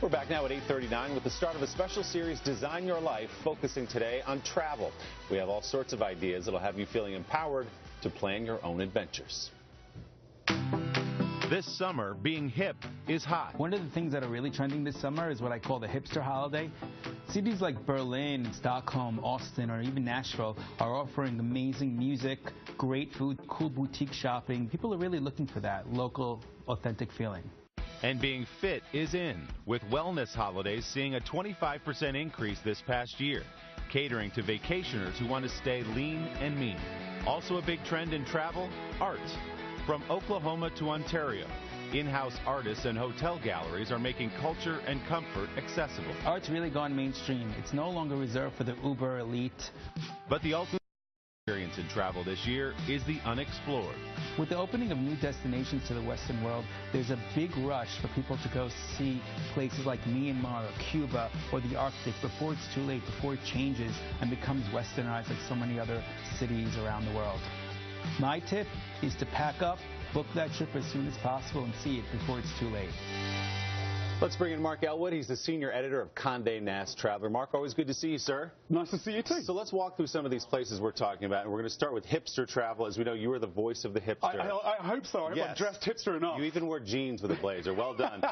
We're back now at 8:39 with the start of a special series, Design Your Life, focusing today on travel. We have all sorts of ideas that'll have you feeling empowered to plan your own adventures. This summer, being hip is hot. One of the things that are really trending this summer is what I call the hipster holiday. Cities like Berlin, Stockholm, Austin, or even Nashville are offering amazing music, great food, cool boutique shopping. People are really looking for that local, authentic feeling. And being fit is in, with wellness holidays seeing a 25% increase this past year, catering to vacationers who want to stay lean and mean. Also a big trend in travel, art. From Oklahoma to Ontario, in-house artists and hotel galleries are making culture and comfort accessible. Art's really gone mainstream. It's no longer reserved for the uber elite. But the ultimate experience in travel this year is the unexplored. With the opening of new destinations to the Western world, there's a big rush for people to go see places like Myanmar or Cuba or the Arctic before it's too late, before it changes and becomes westernized like so many other cities around the world. My tip is to pack up, book that trip as soon as possible, and see it before it's too late. Let's bring in Mark Elwood. He's the senior editor of Condé Nast Traveler. Mark, always good to see you, sir. Nice to see you, too. So let's walk through some of these places we're talking about, and we're going to start with hipster travel. As we know, you are the voice of the hipster. I hope so. I hope I'm dressed hipster enough. You even wore jeans with a blazer. Well done.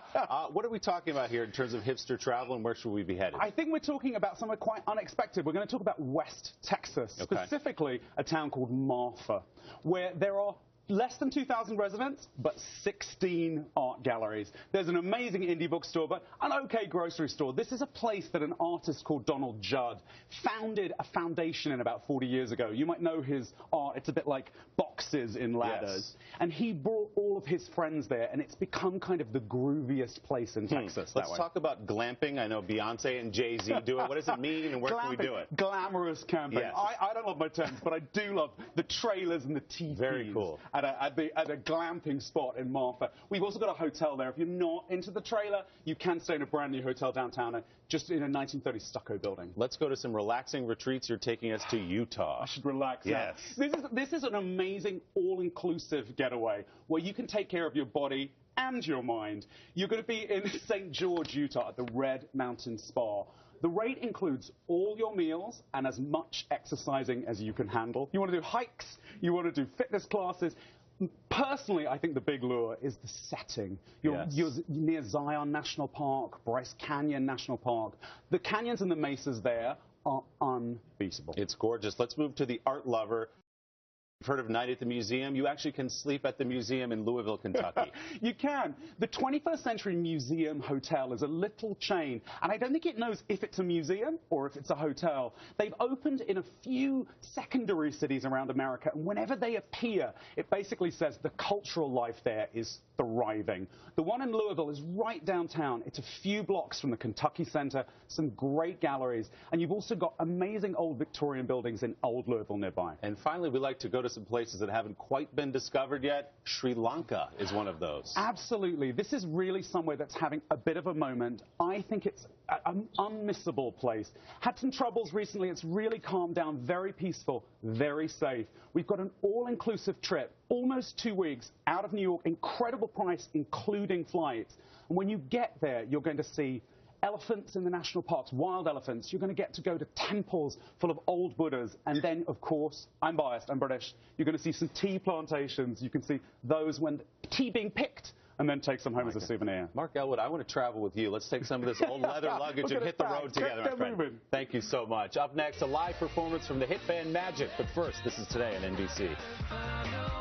What are we talking about here in terms of hipster travel, and where should we be headed? I think we're talking about somewhere quite unexpected. We're going to talk about West Texas, specifically a town called Marfa, where there are less than 2,000 residents, but 16 art galleries. There's an amazing indie bookstore, but an okay grocery store. This is a place that an artist called Donald Judd founded a foundation in about 40 years ago. You might know his art. It's a bit like boxes in ladders. Yes. And he brought all of his friends there, and it's become kind of the grooviest place in Texas. Let's talk about glamping. I know Beyonce and Jay-Z do it. What does it mean, and where can we do it? Glamorous camping. Yes. I don't love my tents, but I do love the trailers and the teepees. Very cool. At a glamping spot in Marfa. We've also got a hotel there. If you're not into the trailer, you can stay in a brand new hotel downtown, just in a 1930s stucco building. Let's go to some relaxing retreats. You're taking us to Utah. I should relax. Yes. This is an amazing all-inclusive getaway where you can take care of your body and your mind. You're going to be in St. George, Utah, at the Red Mountain Spa. The rate includes all your meals and as much exercising as you can handle. You want to do hikes, you want to do fitness classes. Personally, I think the big lure is the setting. You're near Zion National Park, Bryce Canyon National Park. The canyons and the mesas there are unbeatable. It's gorgeous. Let's move to the art lover. You've heard of Night at the Museum? You actually can sleep at the museum in Louisville, Kentucky. You can. The 21st Century Museum Hotel is a little chain, and I don't think it knows if it's a museum or if it's a hotel. They've opened in a few secondary cities around America, and whenever they appear, it basically says the cultural life there is thriving. The one in Louisville is right downtown. It's a few blocks from the Kentucky Center, some great galleries, and you've also got amazing old Victorian buildings in Old Louisville nearby. And finally, we like to go to some places that haven't quite been discovered yet. Sri Lanka is one of those. Absolutely. This is really somewhere that's having a bit of a moment. I think it's an unmissable place. Had some troubles recently. It's really calmed down, very peaceful, very safe. We've got an all-inclusive trip, almost 2 weeks, out of New York, incredible price, including flights. And when you get there, you're going to see elephants in the national parks, wild elephants. You're going to get to go to temples full of old Buddhas. And then, of course, I'm biased, I'm British, you're going to see some tea plantations. You can see those when tea being picked, and then take some home as a souvenir. Mark Elwood, I want to travel with you. Let's take some of this old leather luggage and hit the road together, my friend. Thank you so much. Up next, a live performance from the hit band Magic. But first, this is Today on NBC.